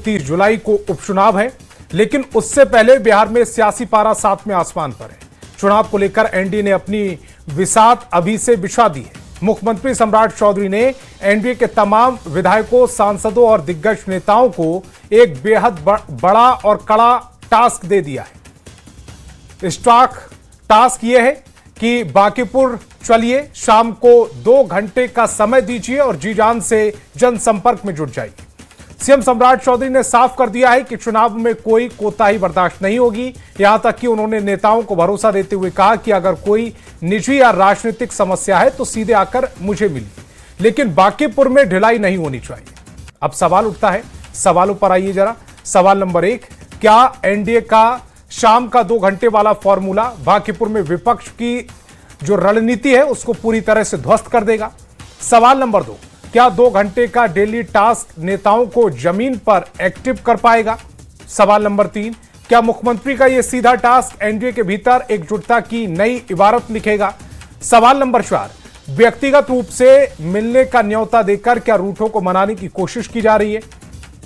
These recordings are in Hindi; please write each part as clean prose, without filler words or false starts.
30 जुलाई को उपचुनाव है, लेकिन उससे पहले बिहार में सियासी पारा सातवें आसमान पर है। चुनाव को लेकर एनडीए ने अपनी विसात अभी से बिछा दी है। मुख्यमंत्री सम्राट चौधरी ने एनडीए के तमाम विधायकों, सांसदों और दिग्गज नेताओं को एक बेहद बड़ा और कड़ा टास्क दे दिया है। इस टास्क यह है कि बांकीपुर चलिए, शाम को 2 घंटे का समय दीजिए और जी जान से जनसंपर्क में जुट जाइए। सीएम सम्राट चौधरी ने साफ कर दिया है कि चुनाव में कोई कोताही बर्दाश्त नहीं होगी। यहां तक कि उन्होंने नेताओं को भरोसा देते हुए कहा कि अगर कोई निजी या राजनीतिक समस्या है तो सीधे आकर मुझे मिलिए, लेकिन बांकीपुर में ढिलाई नहीं होनी चाहिए। अब सवाल उठता है, सवालों पर आइए जरा। सवाल नंबर 1, क्या एनडीए का शाम का 2 घंटे वाला फॉर्मूला बांकीपुर में विपक्ष की जो रणनीति है उसको पूरी तरह से ध्वस्त कर देगा? सवाल नंबर 2, क्या 2 घंटे का डेली टास्क नेताओं को जमीन पर एक्टिव कर पाएगा? सवाल नंबर 3, क्या मुख्यमंत्री का यह सीधा टास्क एनडीए के भीतर एकजुटता की नई इबारत लिखेगा? सवाल नंबर 4, व्यक्तिगत रूप से मिलने का न्योता देकर क्या रूठों को मनाने की कोशिश की जा रही है?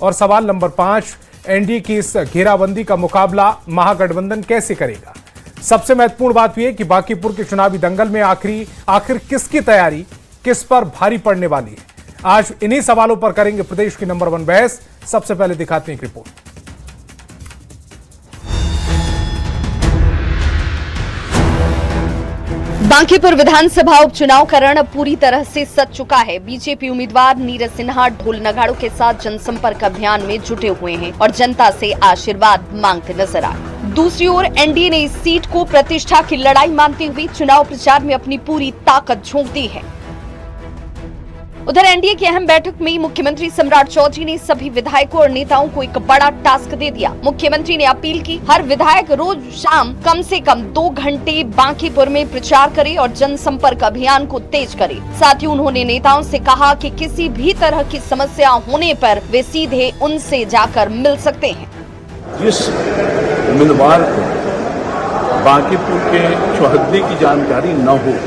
और सवाल नंबर 5, एनडीए की इस घेराबंदी का मुकाबला महागठबंधन कैसे करेगा? सबसे महत्वपूर्ण बात यह है कि बांकीपुर के चुनावी दंगल में आखिर किसकी तैयारी किस पर भारी पड़ने वाली है? आज इन्हीं सवालों पर करेंगे प्रदेश की नंबर 1 बहस। सबसे पहले दिखाते हैं एक रिपोर्ट। बांकीपुर विधानसभा उपचुनाव का रण अब पूरी तरह से सज चुका है। बीजेपी उम्मीदवार नीरज सिन्हा ढोल नगाड़ों के साथ जनसंपर्क अभियान में जुटे हुए हैं और जनता से आशीर्वाद मांगते नजर आए। दूसरी ओर एनडीए ने इस सीट को प्रतिष्ठा की लड़ाई मानते हुए चुनाव प्रचार में अपनी पूरी ताकत झोंक दी है। उधर एनडीए की अहम बैठक में मुख्यमंत्री सम्राट चौधरी ने सभी विधायकों और नेताओं को एक बड़ा टास्क दे दिया। मुख्यमंत्री ने अपील की, हर विधायक रोज शाम कम से कम 2 घंटे बांकीपुर में प्रचार करे और जनसंपर्क अभियान को तेज करे। साथ ही उन्होंने नेताओं से कहा कि किसी भी तरह की समस्या होने पर वे सीधे उनसे जाकर मिल सकते हैं। जिस उम्मीदवार को बांकीपुर के चौहद्दी की जानकारी न हो,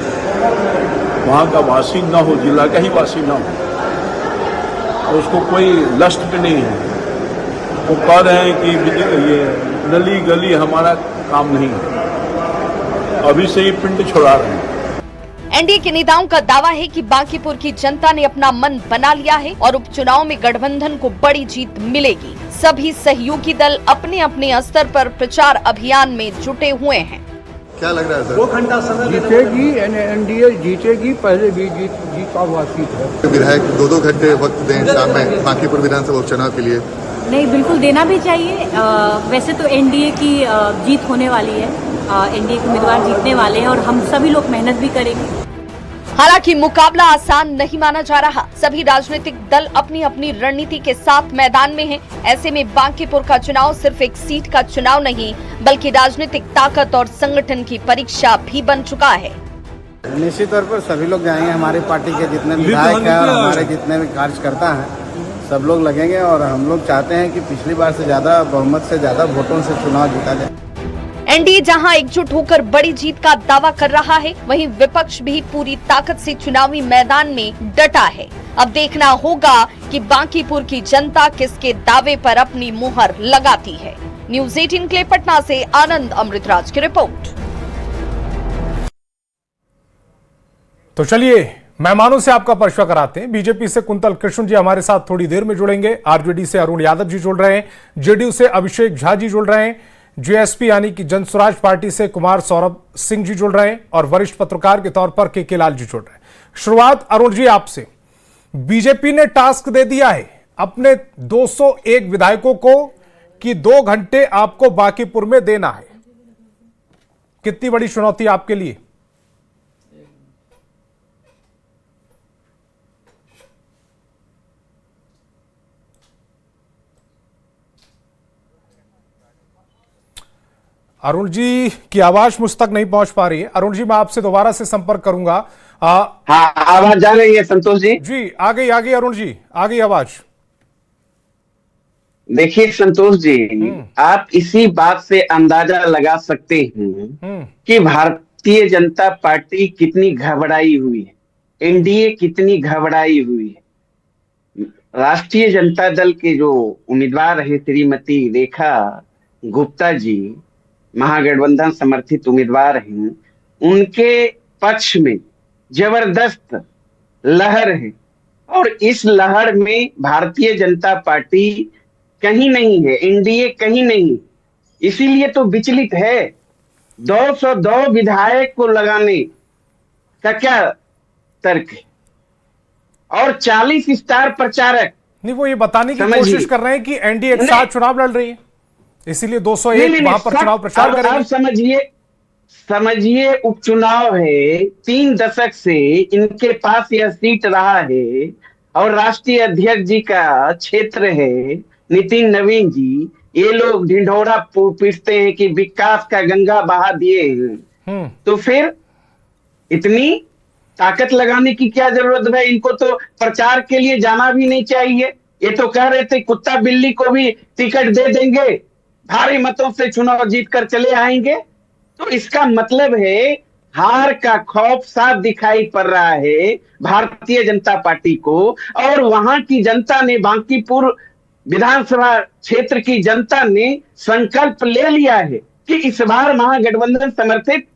वहाँ का वासी न हो, जिला का ही वासी न हो, तो उसको कोई लस्ट भी नहीं है। वो कह रहे हैं कि ये नली गली हमारा काम नहीं है, अभी से ही पिंड छोड़ा रहे हैं। एनडीए के नेताओं का दावा है कि बांकीपुर की जनता ने अपना मन बना लिया है और उपचुनाव में गठबंधन को बड़ी जीत मिलेगी। सभी सहयोगी दल अपने अपने स्तर पर प्रचार अभियान में जुटे हुए हैं। क्या लग रहा है सर? 2 घंटा समय जीतेगी, एनडीए जीतेगी। पहले भी जीता हुआ सीट है। विधायक 2-2 घंटे वक्त दें शाम में बांकीपुर विधानसभा उपचुनाव के लिए? नहीं, बिल्कुल देना भी चाहिए। वैसे तो एनडीए की जीत होने वाली है, एनडीए के उम्मीदवार जीतने वाले हैं और हम सभी लोग मेहनत भी करेंगे। हालांकि मुकाबला आसान नहीं माना जा रहा। सभी राजनीतिक दल अपनी अपनी रणनीति के साथ मैदान में हैं। ऐसे में बांकीपुर का चुनाव सिर्फ एक सीट का चुनाव नहीं, बल्कि राजनीतिक ताकत और संगठन की परीक्षा भी बन चुका है। निश्चित तौर पर सभी लोग जाएंगे। हमारी पार्टी के जितने विधायक हैं और हमारे जितने भी कार्यकर्ता हैं, सब लोग लगेंगे और हम लोग चाहते हैं कि पिछली बार से ज्यादा बहुमत से ज्यादा वोटों से चुनाव जीता जाए। एनडीए जहां एकजुट होकर बड़ी जीत का दावा कर रहा है, वहीं विपक्ष भी पूरी ताकत से चुनावी मैदान में डटा है। अब देखना होगा कि बांकीपुर की जनता किसके दावे पर अपनी मुहर लगाती है। न्यूज़ 18 के लिए पटना से आनंद अमृतराज की रिपोर्ट। तो चलिए मेहमानों से आपका परिचय कराते हैं। बीजेपी से कुंतल कृष्ण जी हमारे साथ थोड़ी देर में जुड़ेंगे। आरजेडी से अरुण यादव जी जुड़ रहे हैं। जेडीयू से अभिषेक झा जी जुड़ रहे हैं। जेएसपी यानी कि जन स्वराज पार्टी से कुमार सौरभ सिंह जी जुड़ रहे हैं और वरिष्ठ पत्रकार के तौर पर के लाल जी जुड़ रहे हैं। शुरुआत अरुण जी आपसे। बीजेपी ने टास्क दे दिया है अपने 201 विधायकों को कि 2 घंटे आपको बांकीपुर में देना है। कितनी बड़ी चुनौती आपके लिए? अरुण जी की आवाज मुझ तक नहीं पहुंच पा रही है। अरुण जी, मैं आपसे दोबारा से संपर्क करूंगा। हाँ, आवाज जा रही है संतोष जी? जी आ गई अरुण जी, आ गई आवाज। देखिए संतोष जी, आप इसी बात से अंदाजा लगा सकते हैं कि भारतीय जनता पार्टी कितनी घबराई हुई है, एनडीए कितनी घबराई हुई है। राष्ट्रीय जनता दल के जो उम्मीदवार हैं श्रीमती रेखा गुप्ता जी, महागठबंधन समर्थित उम्मीदवार हैं, उनके पक्ष में जबरदस्त लहर है और इस लहर में भारतीय जनता पार्टी कहीं नहीं है, एनडीए कहीं नहीं, इसीलिए तो विचलित है। 202 विधायक को लगाने का क्या तर्क है और 40 स्टार प्रचारक। नहीं, वो ये बताने की समझिए। कोशिश कर रहे हैं कि एनडीए एक साथ चुनाव लड़ रही है, इसीलिए 201 नहीं, वहां पर चुनाव प्रचार अब करेंगे। समझिए उपचुनाव है, 3 दशक से इनके पास यह सीट रहा है और राष्ट्रीय अध्यक्ष जी का क्षेत्र है, नितिन नवीन जी, ये लोग ढिंढोरा पीटते हैं कि विकास का गंगा बहा दिए हैं। तो फिर इतनी ताकत लगाने की क्या जरूरत है? इनको तो प्रचार के लिए जाना भी नहीं चाहिए। ये तो कह रहे थे कुत्ता बिल्ली को भी टिकट दे देंगे, भारी मतों से चुनाव जीतकर चले आएंगे। तो इसका मतलब है हार का खौफ साफ दिखाई पड़ रहा है भारतीय जनता पार्टी को, और वहां की जनता ने, बांकीपुर विधानसभा क्षेत्र की जनता ने संकल्प ले लिया है कि इस बार महागठबंधन समर्थित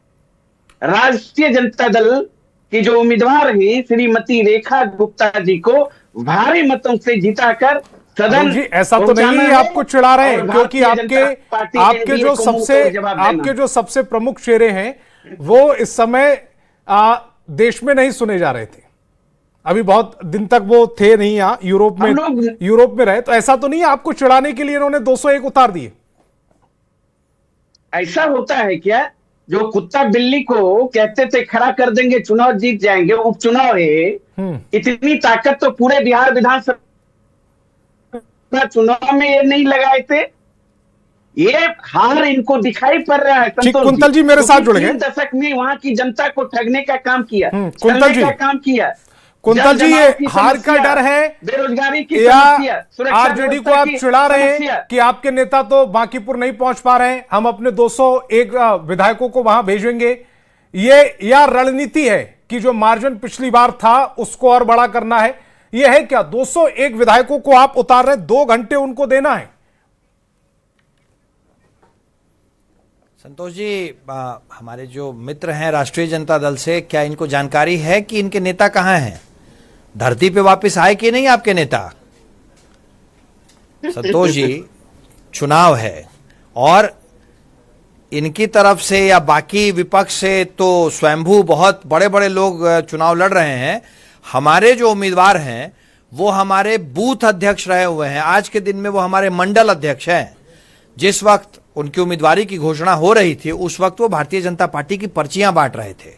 राष्ट्रीय जनता दल की जो उम्मीदवार हैं श्रीमती रेखा गुप्ता जी को भारी मतों से जिताकर सदन जी ऐसा तो नहीं है आपको चिढ़ा रहे हैं, क्योंकि आपके जो सबसे प्रमुख चेहरे हैं वो इस समय देश में नहीं सुने जा रहे थे। अभी बहुत दिन तक वो थे नहीं, यहाँ यूरोप में रहे। तो ऐसा तो नहीं है आपको चिढ़ाने के लिए इन्होंने 201 उतार दिए? ऐसा होता है क्या? जो कुत्ता बिल्ली को कहते थे खड़ा कर देंगे चुनाव जीत जाएंगे, उपचुनाव है, इतनी ताकत तो पूरे बिहार विधानसभा चुनाव में ये नहीं लगाए थे। ये हार इनको दिखाई पड़ रहा है। कुंतल जी मेरे साथ जुड़ गए। 3 दशक में वहां की जनता को ठगने का काम किया, कुंतल जी काम किया। कुंतल जी, ये हार का डर है बेरोजगारी की या आरजेडी को आप चिढ़ा रहे हैं कि आपके नेता तो बांकीपुर नहीं पहुंच पा रहे हैं, हम अपने 201 विधायकों को वहां भेजेंगे, ये या रणनीति है कि जो मार्जिन पिछली बार था उसको और बड़ा करना है? ये है क्या? 201 विधायकों को आप उतार रहे हैं, 2 घंटे उनको देना है? संतोष जी, हमारे जो मित्र हैं राष्ट्रीय जनता दल से, क्या इनको जानकारी है कि इनके नेता कहां हैं? धरती पे वापस आए कि नहीं आपके नेता? संतोष जी, चुनाव है और इनकी तरफ से या बाकी विपक्ष से तो स्वयंभू बहुत बड़े बड़े लोग चुनाव लड़ रहे हैं। हमारे जो उम्मीदवार हैं वो हमारे बूथ अध्यक्ष रहे हुए हैं, आज के दिन में वो हमारे मंडल अध्यक्ष हैं। जिस वक्त उनकी उम्मीदवारी की घोषणा हो रही थी उस वक्त वो भारतीय जनता पार्टी की पर्चियां बांट रहे थे।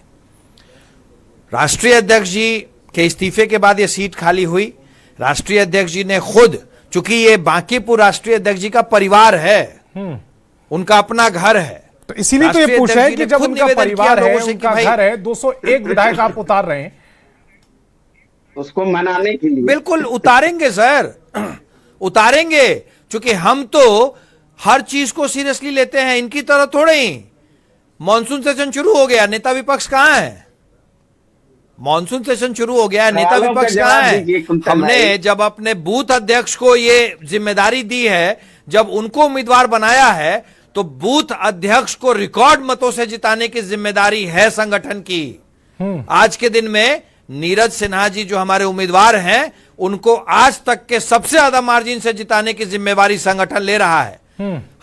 राष्ट्रीय अध्यक्ष जी के इस्तीफे के बाद ये सीट खाली हुई। राष्ट्रीय अध्यक्ष जी ने खुद, चूंकि ये बांकीपुर राष्ट्रीय अध्यक्ष जी का परिवार है, उनका अपना घर है, तो इसीलिए तो ये पूछा है कि जब उनका परिवार है, उनका घर है, 201 विधायक आप उतार रहे हैं, उसको मनाने के लिए बिल्कुल उतारेंगे सर, उतारेंगे। क्योंकि हम तो हर चीज को सीरियसली लेते हैं, इनकी तरह थोड़े ही। मॉनसून सेशन शुरू हो गया, नेता विपक्ष कहां है? मॉनसून सेशन शुरू हो गया, नेता विपक्ष कहां है? हमने जब अपने बूथ अध्यक्ष को ये जिम्मेदारी दी है, जब उनको उम्मीदवार बनाया है, तो बूथ अध्यक्ष को रिकॉर्ड मतों से जिताने की जिम्मेदारी है संगठन की। आज के दिन में नीरज सिन्हा जी जो हमारे उम्मीदवार हैं, उनको आज तक के सबसे ज्यादा मार्जिन से जिताने की जिम्मेवारी संगठन ले रहा है।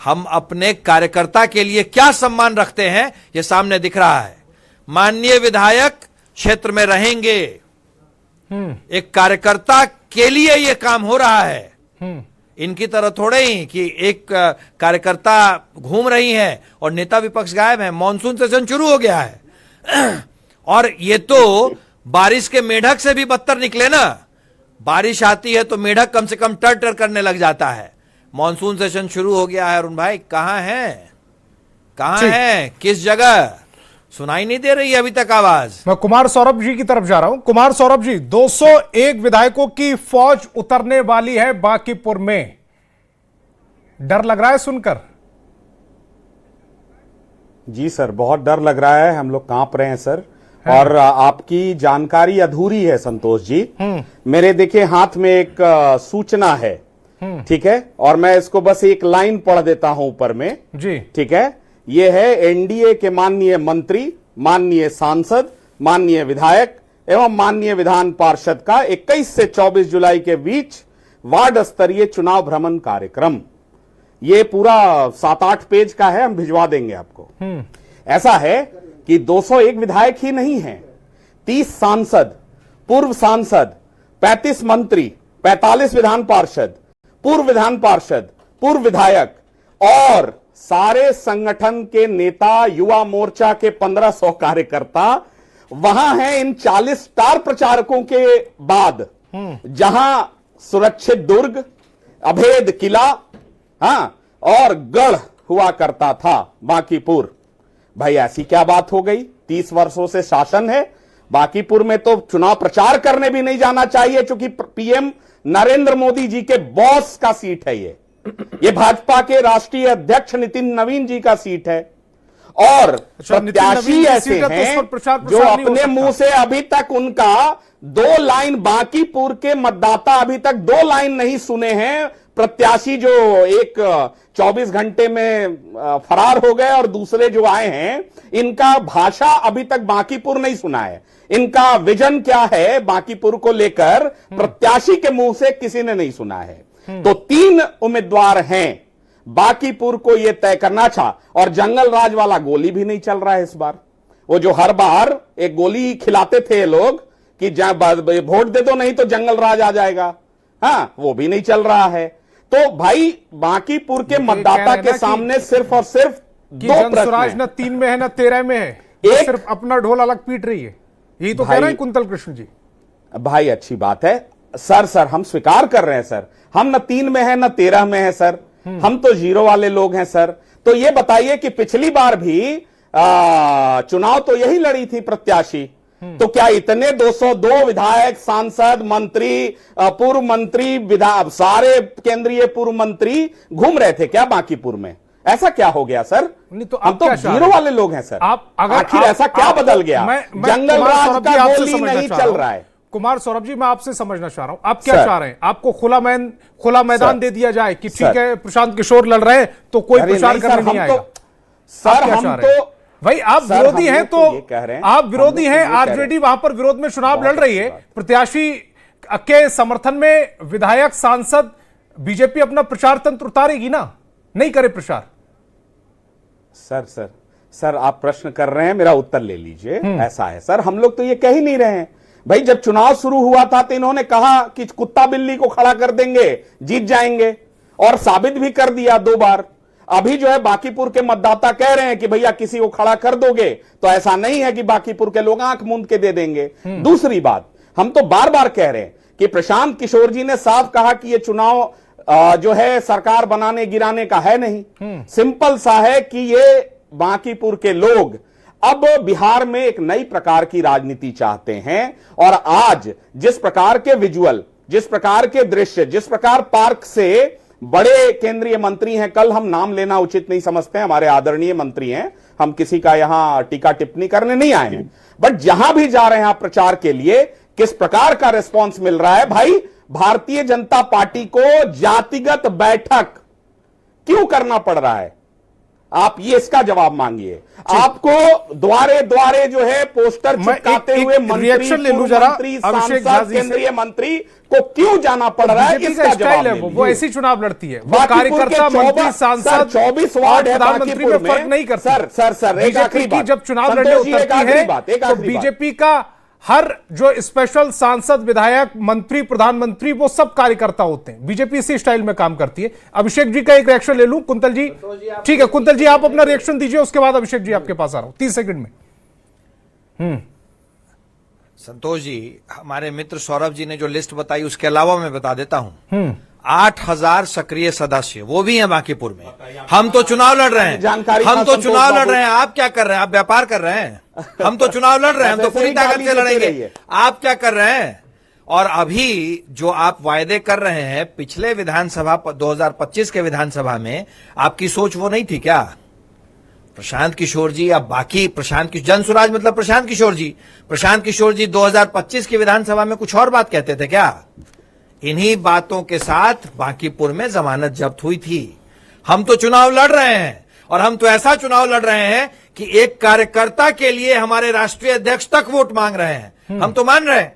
हम अपने कार्यकर्ता के लिए क्या सम्मान रखते हैं यह सामने दिख रहा है। माननीय विधायक क्षेत्र में रहेंगे, एक कार्यकर्ता के लिए यह काम हो रहा है। इनकी तरह थोड़े ही कि एक कार्यकर्ता घूम रही है और नेता विपक्ष गायब है। मॉनसून सेशन शुरू हो गया है और ये तो बारिश के मेढक से भी बदतर निकले ना। बारिश आती है तो मेढक कम से कम टर टर करने लग जाता है। मॉनसून सेशन शुरू हो गया है। अरुण भाई कहां हैं, कहां हैं, किस जगह? सुनाई नहीं दे रही है अभी तक आवाज। मैं कुमार सौरभ जी की तरफ जा रहा हूं। कुमार सौरभ जी, 201 विधायकों की फौज उतरने वाली है बांकीपुर में, डर लग रहा है सुनकर? जी सर, बहुत डर लग रहा है, हम लोग कांप रहे हैं सर। और आपकी जानकारी अधूरी है संतोष जी। मेरे देखिए हाथ में एक सूचना है, ठीक है, और मैं इसको बस एक लाइन पढ़ देता हूं ऊपर में जी। ठीक है। ये है एनडीए के माननीय मंत्री, माननीय सांसद, माननीय विधायक एवं माननीय विधान पार्षद का 21 से 24 जुलाई के बीच वार्ड स्तरीय चुनाव भ्रमण कार्यक्रम। ये पूरा 7-8 पेज का है, हम भिजवा देंगे आपको। ऐसा है कि 201 विधायक ही नहीं हैं, 30 सांसद, पूर्व सांसद, 35 मंत्री, 45 विधान पार्षद, पूर्व विधान पार्षद, पूर्व विधायक और सारे संगठन के नेता, युवा मोर्चा के 1500 कार्यकर्ता वहां हैं। इन 40 स्टार प्रचारकों के बाद जहां सुरक्षित दुर्ग, अभेद किला, हाँ, और गढ़ हुआ करता था बांकीपुर। भाई ऐसी क्या बात हो गई? 30 वर्षों से शासन है, बांकीपुर में तो चुनाव प्रचार करने भी नहीं जाना चाहिए, क्योंकि पीएम नरेंद्र मोदी जी के बॉस का सीट है ये भाजपा के राष्ट्रीय अध्यक्ष नितिन नवीन जी का सीट है। और प्रत्याशी ऐसे हैं जो अपने मुंह से अभी तक उनका 2 लाइन, बांकीपुर के मतदाता अभी तक 2 लाइन नहीं सुने हैं। प्रत्याशी जो एक 24 घंटे में फरार हो गए और दूसरे जो आए हैं, इनका भाषा अभी तक बांकीपुर नहीं सुना है। इनका विजन क्या है बांकीपुर को लेकर प्रत्याशी के मुंह से किसी ने नहीं सुना है। तो 3 उम्मीदवार हैं, बांकीपुर को यह तय करना था। और जंगल राज वाला गोली भी नहीं चल रहा है इस बार। वो जो हर बार एक गोली खिलाते थे ये लोग कि वोट दे दो नहीं तो जंगल राज आ जाएगा, हाँ, वो भी नहीं चल रहा है। तो भाई बांकीपुर के मतदाता के सामने सिर्फ और सिर्फ 2 जनसुराज न 3 में है न 13 में है, एक सिर्फ अपना ढोल अलग पीट रही है। यही तो कह रहे हैं कुंतल कृष्ण जी। भाई अच्छी बात है सर, हम स्वीकार कर रहे हैं सर, हम न 3 में है न 13 में है सर, हम तो 0 वाले लोग हैं सर। तो ये बताइए कि पिछली बार भी चुनाव तो यही लड़ी थी प्रत्याशी, तो क्या इतने 202 विधायक, सांसद, मंत्री, पूर्व मंत्री, सारे केंद्रीय पूर्व मंत्री घूम रहे थे क्या बांकीपुर में? ऐसा क्या हो गया सर? नहीं तो हम तो 0 वाले लोग हैं सर। आखिर ऐसा क्या बदल गया? जंगल राज का गोली नहीं चल रहा है। कुमार सौरभ जी, मैं आपसे समझना चाह रहा हूं, आप क्या चाह रहे हैं? आपको खुला मैदान दे दिया जाए कि ठीक है प्रशांत किशोर लड़ रहे हैं तो कोई प्रचार करने नहीं आएगा? सर हम तो भाई आप विरोधी हैं, तो आप विरोधी हैं, आरजेडी वहां पर विरोध में चुनाव लड़ रही है, प्रत्याशी के समर्थन में विधायक, सांसद, बीजेपी अपना प्रचार तंत्र उतारेगी ना? नहीं करे प्रचार? सर आप प्रश्न कर रहे हैं, मेरा उत्तर ले लीजिए। ऐसा है सर, हम लोग तो ये कह ही नहीं रहे हैं। भाई जब चुनाव शुरू हुआ था तो इन्होंने कहा कि कुत्ता बिल्ली को खड़ा कर देंगे, जीत जाएंगे, और साबित भी कर दिया 2 बार। अभी जो है बांकीपुर के मतदाता कह रहे हैं कि भैया किसी को खड़ा कर दोगे तो ऐसा नहीं है कि बांकीपुर के लोग आंख मूंद के दे देंगे। दूसरी बात, हम तो बार बार कह रहे हैं कि प्रशांत किशोर जी ने साफ कहा कि ये चुनाव जो है सरकार बनाने गिराने का है नहीं। सिंपल सा है कि ये बांकीपुर के लोग अब बिहार में एक नई प्रकार की राजनीति चाहते हैं। और आज जिस प्रकार के विजुअल, जिस प्रकार के दृश्य, जिस प्रकार पार्क से बड़े केंद्रीय मंत्री हैं, कल हम नाम लेना उचित नहीं समझते हैं, हमारे आदरणीय मंत्री हैं, हम किसी का यहां टीका टिप्पणी करने नहीं आए हैं, बट जहां भी जा रहे हैं आप प्रचार के लिए, किस प्रकार का रिस्पांस मिल रहा है? भाई भारतीय जनता पार्टी को जातिगत बैठक क्यों करना पड़ रहा है? आप ये इसका जवाब मांगिए। आपको द्वारे द्वारे जो है पोस्टर चिपकाते हुए मंत्री, सांसद, केंद्रीय मंत्री को क्यों जाना पड़ रहा है? इसका जवाब है। वो ऐसी चुनाव लड़ती है, वो कार्यकर्ता, मंत्री, सांसद, 24 वार्ड है प्रधानमंत्री में फर्क नहीं करता। सर एक आखिरी बात, जब चुनाव लड़ने उतरती है तो बीजेपी का हर जो स्पेशल सांसद, विधायक, मंत्री, प्रधानमंत्री, वो सब कार्यकर्ता होते हैं। बीजेपी इसी स्टाइल में काम करती है। अभिषेक जी का एक रिएक्शन ले लूं। कुंतल जी, ठीक है, कुंतल जी आप अपना रिएक्शन दीजिए, उसके बाद अभिषेक जी आपके पास आ रहा हूं 30 सेकंड में। संतोष जी, हमारे मित्र सौरभ जी ने जो लिस्ट बताई उसके अलावा मैं बता देता हूं 8000 सक्रिय सदस्य वो भी हैं बांकीपुर में। हम तो चुनाव लड़ रहे हैं, हम तो चुनाव लड़ रहे हैं। आप क्या कर रहे हैं? आप व्यापार कर रहे हैं। हम तो चुनाव लड़ रहे हैं, हम तो पूरी ताकत से लड़ेंगे। आप क्या कर रहे हैं? और अभी जो आप वायदे कर रहे हैं पिछले विधानसभा 2025 के विधानसभा में, आपकी सोच वो नहीं थी क्या? प्रशांत किशोर जी या बाकी जन स्वराज मतलब प्रशांत किशोर जी 2025 की विधानसभा में कुछ और बात कहते थे क्या? इन्हीं बातों के साथ बांकीपुर में जमानत जब्त हुई थी। हम तो चुनाव लड़ रहे हैं, और हम तो ऐसा चुनाव लड़ रहे हैं कि एक कार्यकर्ता के लिए हमारे राष्ट्रीय अध्यक्ष तक वोट मांग रहे हैं। हम तो मान रहे हैं,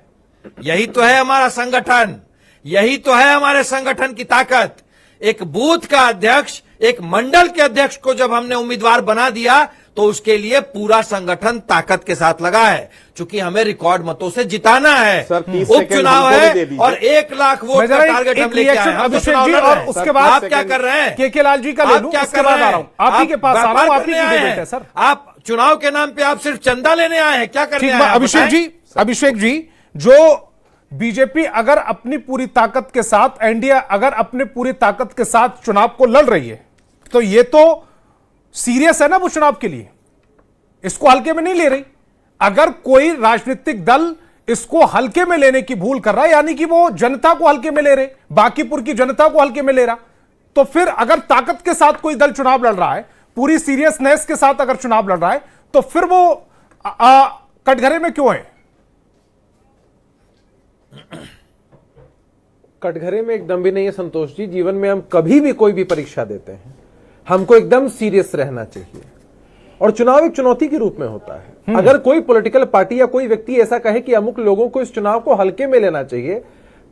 यही तो है हमारा संगठन, यही तो है हमारे संगठन की ताकत। एक बूथ का अध्यक्ष, एक मंडल के अध्यक्ष को जब हमने उम्मीदवार बना दिया तो उसके लिए पूरा संगठन ताकत के साथ लगा है, क्योंकि हमें रिकॉर्ड मतों से जिताना है। उपचुनाव है और 1 लाख वोट का टारगेट हम लेके आए हैं। अभिषेक जी, और उसके बाद आप क्या कर रहे हैं? के लाल जी का ले लूं, उसके बाद आ रहा हूं आप ही के पास आ रहा हूं। आप ही की डिबेट है सर। आप चुनाव के नाम पे आप सिर्फ चंदा लेने आए हैं, क्या करने आए हैं? अभिषेक जी, जो बीजेपी अगर अपनी पूरी ताकत के साथ, एनडीए अगर अपनी पूरी ताकत के साथ चुनाव को लड़ रही है, तो ये तो सीरियस है ना वो चुनाव के लिए, इसको हल्के में नहीं ले रही। अगर कोई राजनीतिक दल इसको हल्के में लेने की भूल कर रहा है, यानी कि वो जनता को हल्के में ले रहे, बांकीपुर की जनता को हल्के में ले रहा, तो फिर अगर ताकत के साथ कोई दल चुनाव लड़ रहा है, पूरी सीरियसनेस के साथ अगर चुनाव लड़ रहा है, तो फिर वो कटघरे में क्यों है? कटघरे में एकदम भी नहीं है संतोष जी। जीवन में हम कभी भी कोई भी परीक्षा देते हैं, हमको एकदम सीरियस रहना चाहिए, और चुनाव एक चुनौती के रूप में होता है। अगर कोई पॉलिटिकल पार्टी या कोई व्यक्ति ऐसा कहे कि अमुक लोगों को इस चुनाव को हल्के में लेना चाहिए,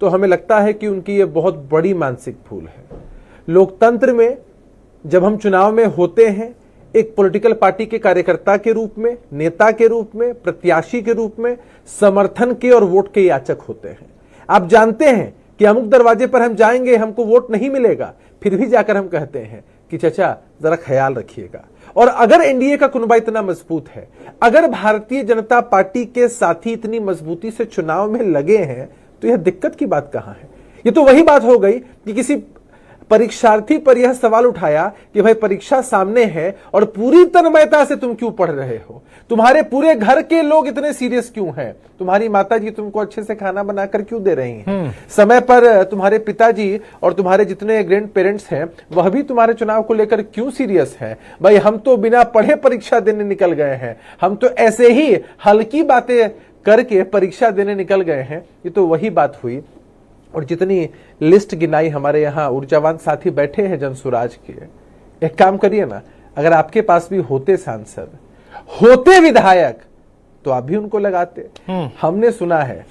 तो हमें लगता है कि उनकी यह बहुत बड़ी मानसिक भूल है। लोकतंत्र में जब हम चुनाव में होते हैं, एक पॉलिटिकल पार्टी के कार्यकर्ता के रूप में, नेता के रूप में, प्रत्याशी के रूप में समर्थन के और वोट के याचक होते हैं। आप जानते हैं कि अमुक दरवाजे पर हम जाएंगे, हमको वोट नहीं मिलेगा, फिर भी जाकर हम कहते हैं कि चाचा जरा ख्याल रखिएगा। और अगर एनडीए का कुनबा इतना मजबूत है, अगर भारतीय जनता पार्टी के साथी इतनी मजबूती से चुनाव में लगे हैं, तो यह दिक्कत की बात कहां है? ये तो वही बात हो गई कि किसी परीक्षार्थी पर यह सवाल उठाया कि भाई परीक्षा सामने है और पूरी तन्मयता से तुम क्यों पढ़ रहे हो, तुम्हारे पूरे घर के लोग इतने सीरियस क्यों हैं, तुम्हारी माताजी तुमको अच्छे से खाना बनाकर क्यों दे रही हैं, समय पर तुम्हारे पिताजी और तुम्हारे जितने ग्रैंड पेरेंट्स हैं वह भी तुम्हारे चुनाव को लेकर क्यों सीरियस हैं? भाई हम तो बिना पढ़े परीक्षा देने निकल गए हैं, हम तो ऐसे ही हल्की बातें करके परीक्षा देने निकल गए हैं। ये तो वही बात हुई। और जितनी लिस्ट गिनाई हमारे यहाँ ऊर्जावान साथी बैठे हैं जन स्वराज के, एक काम करिए ना, अगर आपके पास भी होते सांसद, होते विधायक, तो आप भी उनको लगाते। हमने सुना है,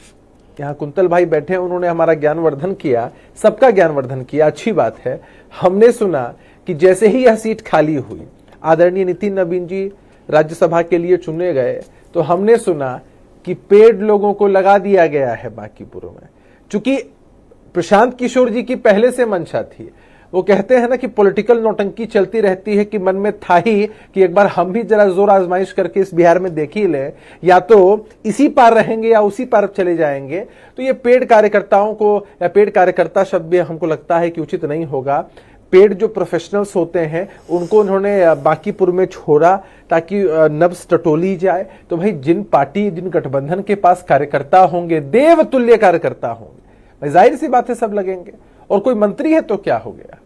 यहाँ कुंतल भाई बैठे हैं, उन्होंने हमारा ज्ञानवर्धन किया, सबका ज्ञानवर्धन किया, अच्छी बात है। हमने सुना कि जैसे ही यह सीट खाली हुई, आदरणीय नितिन नवीन जी राज्यसभा के लिए चुने गए, तो हमने सुना कि पेड़ लोगों को लगा दिया गया है बांकीपुर में। चूंकि प्रशांत किशोर जी की पहले से मंशा थी, वो कहते हैं ना कि पॉलिटिकल नौटंकी चलती रहती है, कि मन में था ही कि एक बार हम भी जरा जोर आजमाइश करके इस बिहार में देख ही ले, या तो इसी पार रहेंगे या उसी पार चले जाएंगे। तो ये पेड़ कार्यकर्ताओं को, या पेड़ कार्यकर्ता शब्द भी हमको लगता है कि उचित नहीं होगा। पेड़ जो प्रोफेशनल्स होते हैं उनको उन्होंने बांकीपुर में छोड़ा ताकि नब्ज टटोली जाए। तो भाई जिन पार्टी, जिन गठबंधन के पास कार्यकर्ता होंगे, देवतुल्य कार्यकर्ता होंगे, जाहिर सी बात है सब लगेंगे। और कोई मंत्री है तो क्या हो गया,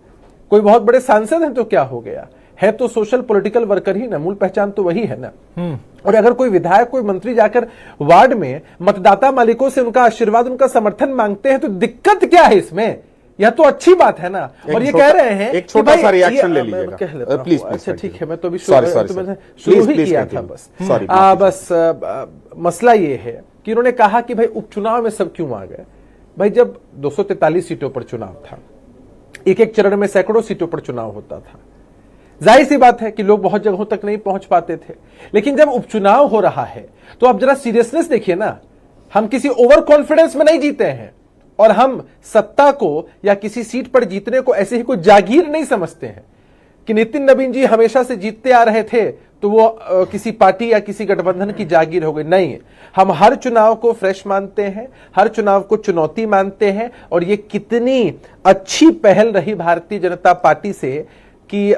कोई बहुत बड़े सांसद हैं तो क्या हो गया, है तो सोशल पॉलिटिकल वर्कर ही ना, मूल पहचान तो वही है ना। और अगर कोई विधायक, कोई मंत्री जाकर वार्ड में मतदाता मालिकों से उनका आशीर्वाद, उनका समर्थन मांगते हैं, तो दिक्कत क्या है इसमें? यह तो अच्छी बात है ना। और ये कह रहे हैं एक छोटा सा रिएक्शन ले लीजिएगा प्लीज। अच्छा ठीक है, मैं तो अभी शुरू ही किया था बस। बस मसला ये है कि उन्होंने कहा कि भाई उपचुनाव में सब क्यों आ गए। भाई जब 243 सीटों पर चुनाव था, एक एक चरण में सैकड़ों सीटों पर चुनाव होता था, जाहिर सी बात है कि लोग बहुत जगहों तक नहीं पहुंच पाते थे। लेकिन जब उपचुनाव हो रहा है तो आप जरा सीरियसनेस देखिए ना। हम किसी ओवर कॉन्फिडेंस में नहीं जीते हैं, और हम सत्ता को या किसी सीट पर जीतने को ऐसे ही कोई जागीर नहीं समझते हैं कि नितिन नवीन जी हमेशा से जीतते आ रहे थे तो वो किसी पार्टी या किसी गठबंधन की जागीर हो गई। नहीं, हम हर चुनाव को फ्रेश मानते हैं, हर चुनाव को चुनौती मानते हैं। और ये कितनी अच्छी पहल रही भारतीय जनता पार्टी से कि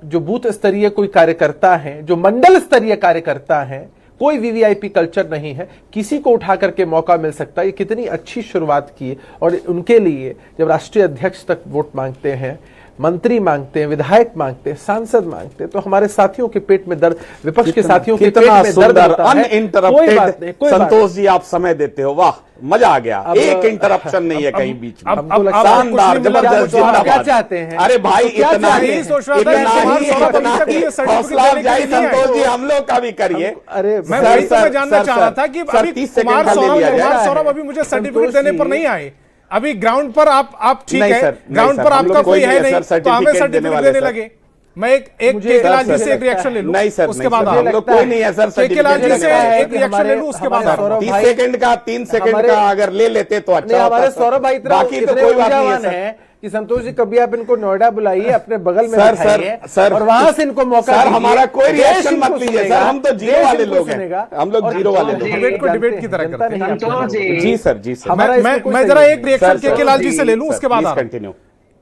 जो बूथ स्तरीय कोई कार्यकर्ता हैं, जो मंडल स्तरीय कार्यकर्ता हैं, कोई वीवीआईपी कल्चर नहीं है, किसी को उठा करके मौका मिल सकता है। ये कितनी अच्छी शुरुआत की। और उनके लिए जब राष्ट्रीय अध्यक्ष तक वोट मांगते हैं, मंत्री मांगते हैं, विधायक मांगते हैं, सांसद मांगते हैं, तो हमारे साथियों के पेट में दर्द, विपक्ष के साथियों के पेट कितना में दर्द सुंदर होता है। कोई बात अनइंटरप्टेड नहीं, कोई बात संतोष जी आप समय देते हो, वाह मजा आ गया। एक इंटरप्शन नहीं है कहीं बीच में। हमको लगता है शानदार, कुछ नहीं मिला, जबरदस्त, तो आप क्या जिंदाबाद। चाहते हैं? अरे भाई तो क्या इतना चाहते ही हैं? सोच रहा था इतना कि कुमार ही सौरभ इतना अभी तक ये ही सर्टिफिकेट हौसला देने के अफजाई लिए नहीं आए। संतोष जी हम लोग का भी करिए। अरे मैं सर, वही तो मैं सर, जानना सर, चाह रहा सर, था कि सर, अभी 30 सेकंड कुमार का ले सौरभ लिया जाए। सौरभ अभी मुझे सर्टिफिकेट संतोष देने पर जी। नहीं आए। अभी ग्राउंड पर आप ठीक नहीं है, सर, नहीं ग्राउंड सर, पर हम आपका लोग कोई कोई है नहीं नहीं, सर, तो हमें सर्टिफिकेट देने सर्टिफिकेट वाले देने सर। लगे। मैं एक मुझे केके लाल सर, जी से एक रिएक्शन ले लूं, नहीं सर, उसके नहीं बाद सर, आप हम लोग कोई नहीं है सर, केके लाल जी से सर्टिफिकेट एक रिएक्शन ले लूं, उसके बाद हमारे आप सौरभ 30 भाई- सेकंड का 3 सेकंड हमारे- का अगर ले लेते तो अच्छा नहीं, होता हमारे सर। सौरभ भाई इतना बाकी तो इतने कोई बात नहीं है ऊर्जावान सर। है कि संतोष जी कभी आप इनको नोएडा बुलाइए, अपने बगल में सर, बिठाइए सर, और वहां से इनको मौका सर, दीजिए। हमारा कोई देश रिएक्शन इनको मत लीजिए सुनेगा, सर, हम तो जीरो देश वाले इनको लोग हैं। सुनेगा। हम लोग और जीरो वाले लोग हैं। डिबेट को डिबेट की तरह जनता करते हैं। नहीं आपको संतोष जी। जी सर, जी सर। हमारा इसमें कोई मैं सही जरा नहीं एक है। रिएक्शन सर, केके लाल जी से ले लूं, उसके बाद आप कंटिन्यू।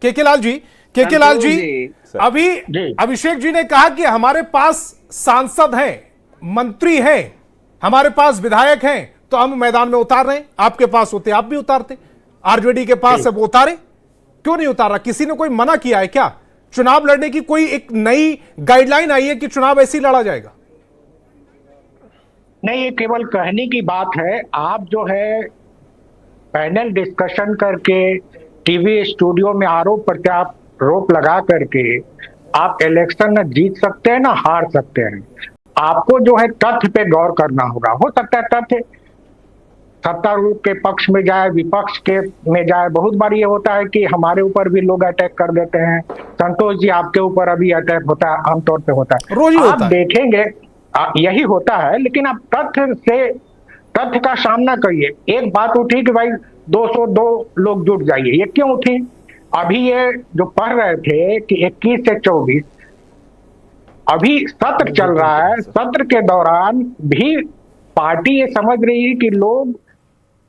केके लाल जी जी। अभी अभिषेक जी ने कहा कि हमारे पास सांसद हैं, मंत्री हैं, हमारे पास विधायक हैं, तो हम मैदान में उतार रहे हैं। आपके पास होते आप भी उतारते, आरजेडी के पास है वो उतारे, क्यों नहीं उतारा? किसी ने कोई मना किया है क्या? चुनाव लड़ने की कोई एक नई गाइडलाइन आई है कि चुनाव ऐसे ही लड़ा जाएगा? नहीं, ये केवल कहने की बात है। आप जो है पैनल डिस्कशन करके टीवी स्टूडियो में आरोप प्रत्यारोप लगा करके आप इलेक्शन न जीत सकते हैं ना हार सकते हैं। आपको जो है तथ्य पे गौर करना होगा। हो सकता है तथ्य सत्तारूढ़ के पक्ष में जाए, विपक्ष के में जाए। बहुत बार ये होता है कि हमारे ऊपर भी लोग अटैक कर देते हैं। संतोष जी आपके ऊपर अभी अटैक होता है, आमतौर पे होता है, रोज ही आप होता है। देखेंगे यही होता है। लेकिन आप तथ्य का सामना करिए। एक बात उठी कि भाई 202 लोग जुट जाइए, ये क्यों उठी? अभी ये जो पढ़ रहे थे कि 21 से 24 अभी सत्र चल रहा है। सत्र के दौरान भी पार्टी ये समझ रही है कि लोग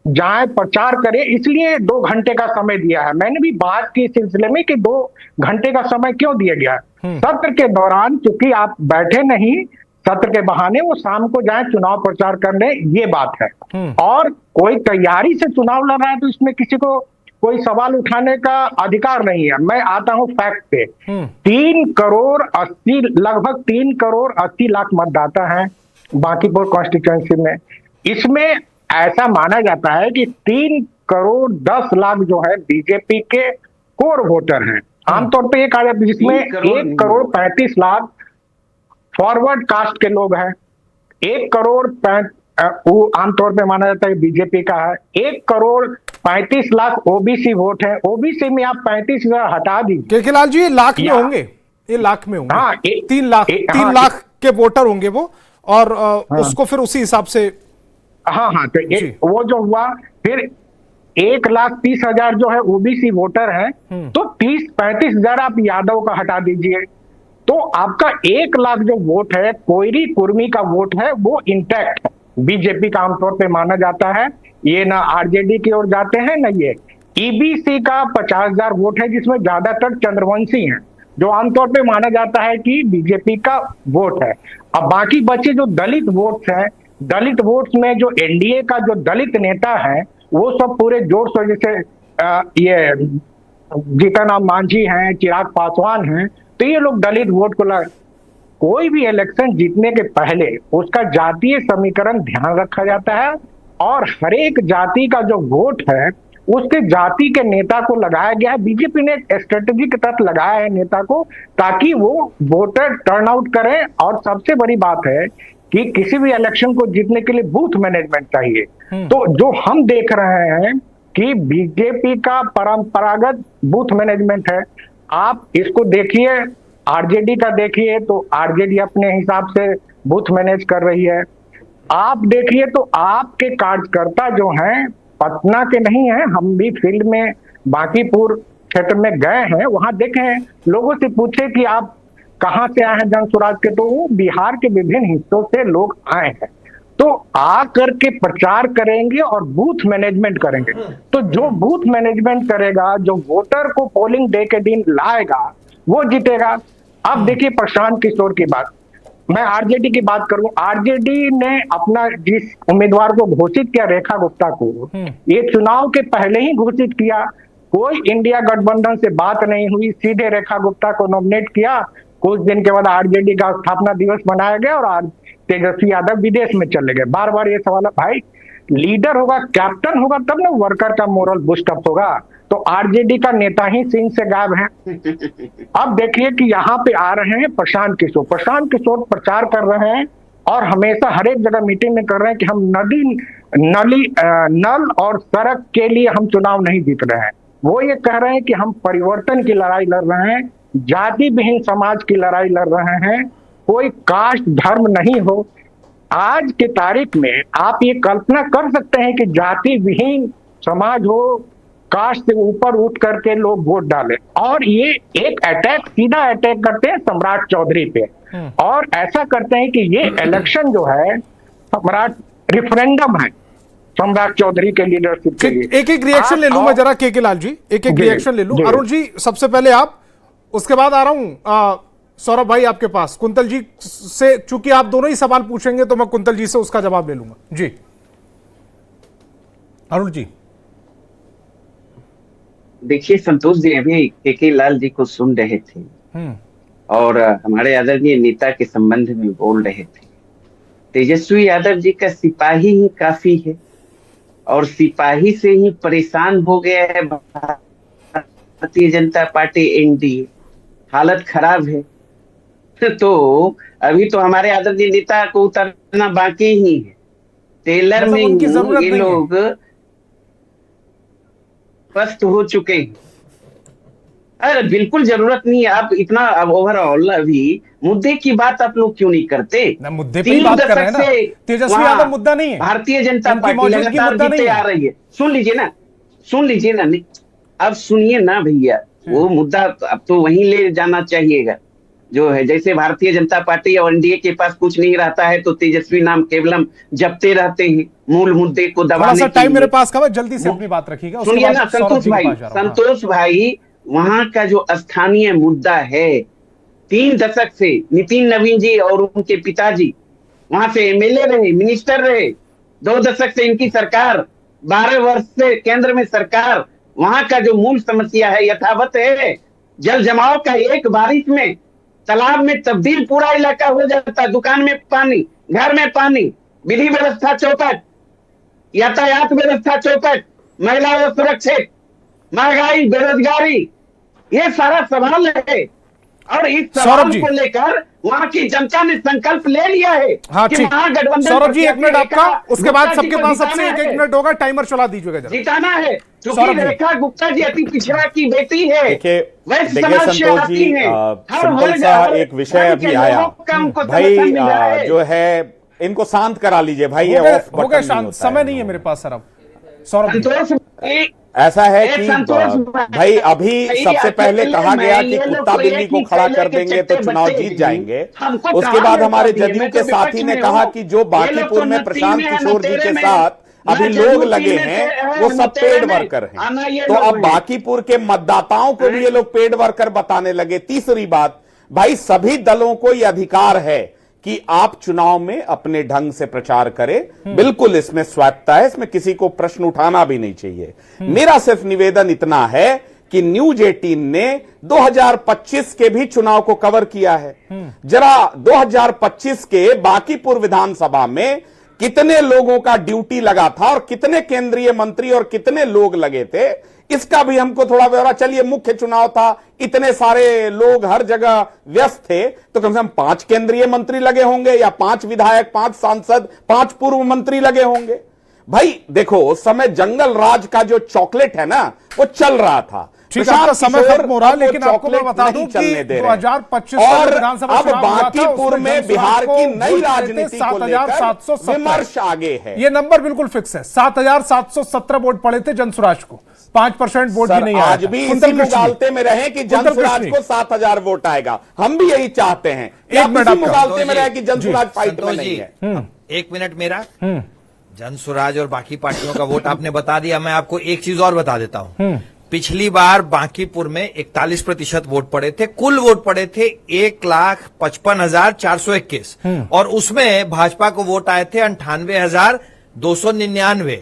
जाए प्रचार करें, इसलिए 2 घंटे का समय दिया है। मैंने भी बात की इस सिलसिले में कि 2 घंटे का समय क्यों दिया गया है। सत्र के दौरान चूंकि आप बैठे नहीं, सत्र के बहाने वो शाम को जाए चुनाव प्रचार करने, ये बात है। और कोई तैयारी से चुनाव लड़ रहा है तो इसमें किसी को कोई सवाल उठाने का अधिकार नहीं है। मैं आता हूं फैक्ट पे। लगभग 3 करोड़ 80 लाख मतदाता हैं बांकीपुर कॉन्स्टिट्यूएंसी में। इसमें ऐसा माना जाता है कि 3 करोड़ 10 लाख जो है बीजेपी के कोर वोटर हैं। आमतौर पे ये कहा जाता है जिसमें 1 करोड़ 35 लाख फॉरवर्ड कास्ट के लोग हैं। 1 करोड़ वो आमतौर पे माना जाता है बीजेपी का है। 1 करोड़ 35 लाख ओबीसी वोट है। ओबीसी में आप 35,000 हटा दीजिए। केके लाल जी ये लाख में होंगे, ये लाख में होंगे। हाँ, 3 लाख 3 लाख के वोटर होंगे वो, और उसको फिर उसी हिसाब से। हाँ, तो वो जो हुआ फिर 1,30,000 जो है ओबीसी वोटर हैं, तो 30-35,000 आप यादव का हटा दीजिए, तो आपका 1 लाख जो वोट है, कोयरी कुर्मी का वोट है, वो इंटैक्ट बीजेपी का आमतौर पे माना जाता है। ये ना आरजेडी की ओर जाते हैं ना ये। ईबीसी का 50,000 वोट है जिसमें ज्यादातर चंद्रवंशी हैं, जो आमतौर पे माना जाता है कि बीजेपी का वोट है। अब बाकी बचे जो दलित वोट्स हैं, दलित वोट्स में जो एनडीए का जो दलित नेता है वो सब पूरे जोर शोर, जैसे ये जीतन राम मांझी हैं, चिराग पासवान हैं, तो ये लोग दलित वोट को कोई भी इलेक्शन जीतने के पहले उसका जातीय समीकरण ध्यान रखा जाता है और हर एक जाति का जो वोट है उसके जाति के नेता को लगाया गया है। बीजेपी ने एक स्ट्रेटेजी के तहत लगाया है नेता को, ताकि वो वोटर टर्नआउट करें। और सबसे बड़ी बात है कि किसी भी इलेक्शन को जीतने के लिए बूथ मैनेजमेंट चाहिए। तो जो हम देख रहे हैं कि बीजेपी का परंपरागत बूथ मैनेजमेंट है। आप इसको देखिए, आरजेडी का देखिए तो आरजेडी अपने हिसाब से बूथ मैनेज कर रही है। आप देखिए तो आपके कार्यकर्ता जो हैं पटना के नहीं हैं। हम भी फील्ड में बांकीपुर क्षेत्र में गए हैं, वहां देखे हैं, लोगों से पूछे कि आप कहां से आए हैं जन स्वराज के, तो वो बिहार के विभिन्न हिस्सों से लोग आए हैं। तो आ करके प्रचार करेंगे और बूथ मैनेजमेंट करेंगे। तो जो बूथ मैनेजमेंट करेगा, जो वोटर को पोलिंग डे के दिन लाएगा, वो जीतेगा। अब देखिए प्रशांत किशोर की बात, मैं आरजेडी की बात करूं, आरजेडी ने अपना जिस उम्मीदवार को घोषित किया, रेखा गुप्ता को, ये चुनाव के पहले ही घोषित किया। कोई इंडिया गठबंधन से बात नहीं हुई, सीधे रेखा गुप्ता को नॉमिनेट किया। कुछ दिन के बाद आरजेडी का स्थापना दिवस मनाया गया और आज तेजस्वी यादव विदेश में चले गए। बार बार ये सवाल है, भाई लीडर होगा, कैप्टन होगा तब ना वर्कर का मोरल बूस्ट अप होगा। तो आरजेडी का नेता ही सीन से गायब है। अब देखिए कि यहाँ पे आ रहे हैं प्रशांत किशोर प्रचार कर रहे हैं और हमेशा हर एक जगह मीटिंग में कर रहे हैं कि हम नल और सड़क के लिए हम चुनाव नहीं जीत रहे हैं। वो ये कह रहे हैं कि हम परिवर्तन की लड़ाई लड़ रहे हैं, जाति विहीन समाज की लड़ाई लड़ रहे हैं, कोई कास्ट धर्म नहीं हो। आज की तारीख में आप ये कल्पना कर सकते हैं कि जाति विहीन समाज हो, कास्ट से ऊपर उठ करके लोग वोट डाले। और ये एक अटैक, सीधा अटैक करते हैं सम्राट चौधरी पे और ऐसा करते हैं कि ये इलेक्शन जो है सम्राट रेफरेंडम है सम्राट चौधरी के लीडरशिप के लिए। एक रिएक्शन ले लूं मैं जरा के लाल जी, एक रिएक्शन ले लूं। अरुण जी सबसे पहले आप, उसके बाद आ रहा हूं सौरभ भाई आपके पास। कुंतल जी से चूंकि आप दोनों ही सवाल पूछेंगे तो मैं कुंतल जी से उसका जवाब ले लूंगा। जी अरुण जी। देखिए संतोष जी अभी के लाल जी को सुन रहे थे और हमारे आदरणीय नेता के संबंध में बोल रहे थे। तेजस्वी यादव जी का सिपाही ही काफी है और सिपाही से ही परेशान हो गया है भारतीय जनता पार्टी एनडीए, हालत खराब है। तो अभी तो हमारे आदरणीय नेता को उतरना बाकी ही है। टेलर में ये लोग स्पष्ट हो चुके हैं। अरे बिल्कुल जरूरत नहीं है। आप इतना ओवरऑल अभी मुद्दे की बात आप लोग क्यों नहीं करते? मुद्दे पे बात कर रहे हैं ना। तेजस्वी यादव मुद्दा नहीं है। भारतीय जनता पार्टी लगातार जीतते आ रही है। सुन लीजिए ना अब सुनिए ना भैया, वो मुद्दा अब तो वहीं ले जाना चाहिएगा जो है। जैसे भारतीय जनता पार्टी और एनडीए के पास कुछ नहीं रहता है तो तेजस्वी नाम केवलम जपते रहते हैं मूल मुद्दे को दबाने के लिए। टाइम मेरे पास का, जल्दी से अपनी बात रखिएगा। सुनिए ना संतोष भाई, वहां का जो स्थानीय मुद्दा है, 3 दशक से नितिन नवीन जी और उनके पिताजी वहां से एमएलए रहे, मिनिस्टर रहे। 2 दशक से इनकी सरकार, 12 वर्ष से केंद्र में सरकार। वहां का जो मूल समस्या है यथावत है। जल जमाव का एक बारिश में तालाब में तब्दील पूरा इलाका हो जाता है। दुकान में पानी, घर में पानी, विधि व्यवस्था चौपट, यातायात व्यवस्था चौपट, महिला सुरक्षित, महंगाई, बेरोजगारी, ये सारा सवाल है। और इस सवाल को लेकर वहां की जनता ने संकल्प ले लिया है कि महागठबंधन। सौरभ जी 1 मिनट आपका, उसके बाद सबके पास सबसे 1 मिनट होगा। टाइमर चला दीजिएगा जरा। जिताना है क्योंकि रेखा गुप्ता जी अति पिछड़ा की बेटी है। देखिए संतोष जी, सिंपल सा एक विषय अभी आया भाई, जो है इनको शांत करा लीजिए भाई। ये ऑफ बटन शांत, समय नहीं है मेरे पास सर। अब सौरभ ऐसा है कि भाई अभी सबसे पहले कहा गया कि कुत्ता बिल्ली को खड़ा कर देंगे तो चुनाव जीत जाएंगे। उसके बाद हमारे जदयू के साथी ने कहा कि जो बांकीपुर में प्रशांत किशोर जी के साथ अभी लोग लगे हैं वो सब पेड वर्कर हैं। तो अब बांकीपुर के मतदाताओं को भी ये लोग पेड वर्कर बताने लगे। तीसरी बात, भाई सभी दलों को यह अधिकार है कि आप चुनाव में अपने ढंग से प्रचार करें। बिल्कुल इसमें स्वायत्ता है, इसमें किसी को प्रश्न उठाना भी नहीं चाहिए। मेरा सिर्फ निवेदन इतना है कि न्यूज 18 ने 2025 के भी चुनाव को कवर किया है। जरा 2025 के बांकीपुर विधानसभा में कितने लोगों का ड्यूटी लगा था और कितने केंद्रीय मंत्री और कितने लोग लगे थे, इसका भी हमको थोड़ा ब्यौरा। चलिए मुख्य चुनाव था, इतने सारे लोग हर जगह व्यस्त थे, तो कम से कम 5 केंद्रीय मंत्री लगे होंगे या 5 विधायक, 5 सांसद, 5 पूर्व मंत्री लगे होंगे। भाई देखो उस समय जंगल राज का जो चॉकलेट है ना वो चल रहा था। आपका समय खत्म हो रहा है, लेकिन आपको मैं बता दूं कि 2025 और अब बांकीपुर में बिहार की नई राजनीति को लेकर विमर्श आगे है। ये नंबर बिल्कुल फिक्स है। 7,717 वोट पड़े थे जनसुराज को, 5% वोट भी नहीं आया। आज भी इसी मुगालते में रहे कि जनसुराज को 7,000 वोट आएगा। हम भी यही चाहते हैं। एक मिनट मुगालते में रहे कि जनसुराज फाइट में नहीं है। 1 मिनट मेरा। जनसुराज और बाकी पार्टियों का वोट आपने बता दिया। मैं आपको एक चीज और बता देता हूं। पिछली बार बांकीपुर में 41% वोट पड़े थे। कुल वोट पड़े थे 1,55,421 और उसमें भाजपा को वोट आए थे 98,299।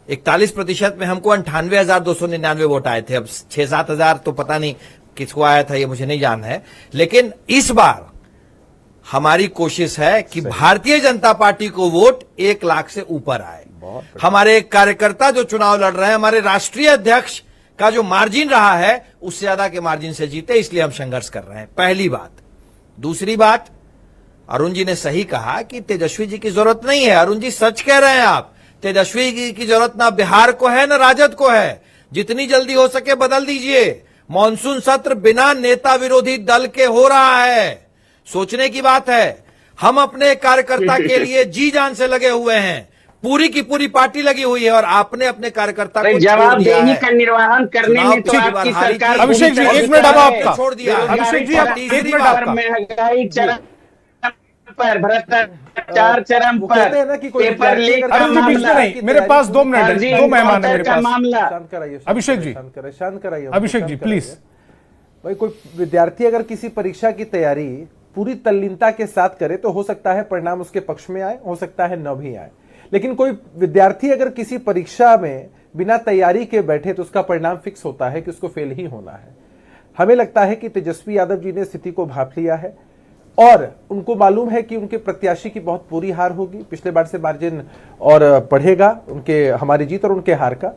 41% में हमको 98,299 वोट आए थे। अब 6-7 हजार तो पता नहीं किसको आया था, ये मुझे नहीं जानना है। लेकिन इस बार हमारी कोशिश है कि भारतीय जनता पार्टी को वोट 1 लाख से ऊपर आए। हमारे कार्यकर्ता जो चुनाव लड़ रहे हैं, हमारे राष्ट्रीय अध्यक्ष का जो मार्जिन रहा है उससे ज्यादा के मार्जिन से जीते, इसलिए हम संघर्ष कर रहे हैं। पहली बात। दूसरी बात, अरुण जी ने सही कहा कि तेजस्वी जी की जरूरत नहीं है। अरुण जी सच कह रहे हैं आप, तेजस्वी जी की जरूरत ना बिहार को है ना राजद को है। जितनी जल्दी हो सके बदल दीजिए। मॉनसून सत्र बिना नेता विरोधी दल के हो रहा है, सोचने की बात है। हम अपने कार्यकर्ता के लिए जी जान से लगे हुए हैं, पूरी की पूरी पार्टी लगी हुई है, और आपने अपने कार्यकर्ता को जवाबदेही का निर्वहन करने में तो आपकी सरकार अभिषेक जी 1 मिनट अब आपका छोड़ दिया। अभिषेक जी आप 1 मिनट आपका। महंगाई चरम पर, भ्रष्टाचार चरम पर, पेपर लीक का अरुण जी बीच में नहीं, मेरे पास 2 मिनट है, 2 मेहमान है मेरे पास। मामला अभिषेक जी, शांत कराइए अभिषेक जी प्लीज। भाई, कोई विद्यार्थी अगर किसी परीक्षा की तैयारी पूरी तल्लीनता के साथ करे तो हो सकता है परिणाम उसके पक्ष में आए, हो सकता है न भी आए। लेकिन कोई विद्यार्थी अगर किसी परीक्षा में बिना तैयारी के बैठे तो उसका परिणाम फिक्स होता है कि उसको फेल ही होना है। हमें लगता है कि तेजस्वी यादव जी ने स्थिति को भांप लिया है और उनको मालूम है कि उनके प्रत्याशी की बहुत बुरी हार होगी, पिछले बार से मार्जिन और बढ़ेगा उनके, हमारी जीत और उनके हार का।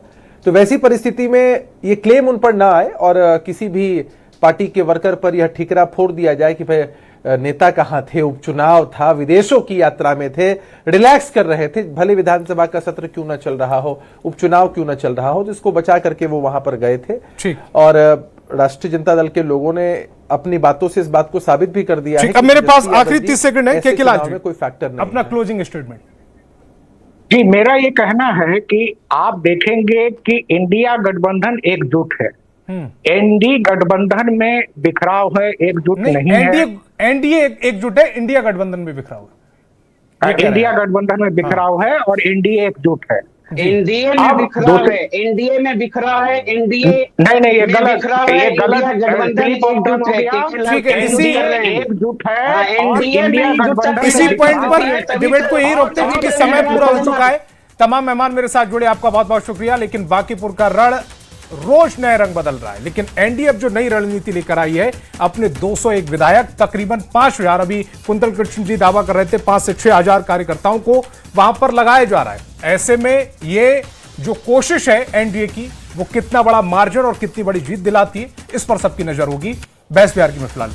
तो वैसी परिस्थिति में ये क्लेम उन पर ना आए और किसी भी पार्टी के वर्कर पर यह ठिकरा फोड़ दिया जाए कि भाई नेता कहां थे, उपचुनाव था, विदेशों की यात्रा में थे, रिलैक्स कर रहे थे, भले विधानसभा का सत्र क्यों ना चल रहा हो, उपचुनाव क्यों ना चल रहा हो, जिसको बचा करके वो वहां पर गए थे। और राष्ट्रीय जनता दल के लोगों ने अपनी बातों से इस बात को साबित भी कर दिया है। अब मेरे पास आखिरी 30 सेकंड है, के खिलाफ में कोई फैक्टर नहीं, अपना क्लोजिंग स्टेटमेंट। जी, मेरा ये कहना है कि आप देखेंगे कि इंडिया गठबंधन एकजुट है। एनडीए गठबंधन में बिखराव है, एकजुट नहीं है। एनडीए एकजुट है, इंडिया गठबंधन में बिखराव है। इंडिया गठबंधन में बिखराव है और एनडीए एकजुट है। एनडीए में बिखराव है, एनडीए में बिखराव है, एनडीए नहीं, ये गलत, ये गलत। गठबंधन एकजुट है, एकजुट है, इसी पॉइंट पर डिबेट को यही रोकते हैं कि समय पूरा हो चुका है। तमाम मेहमान मेरे साथ जुड़े, आपका बहुत बहुत शुक्रिया। लेकिन बांकीपुर का रण रोज नए रंग बदल रहा है। लेकिन एनडीए अब जो नई रणनीति लेकर आई है, अपने 201 विधायक, तकरीबन 5,000, अभी कुंतल कृष्ण जी दावा कर रहे थे 5 से 6,000 कार्यकर्ताओं को वहां पर लगाया जा रहा है। ऐसे में ये जो कोशिश है एनडीए की, वो कितना बड़ा मार्जिन और कितनी बड़ी जीत दिलाती है, इस पर सबकी नजर होगी। बहस बिहार की में फिलहाल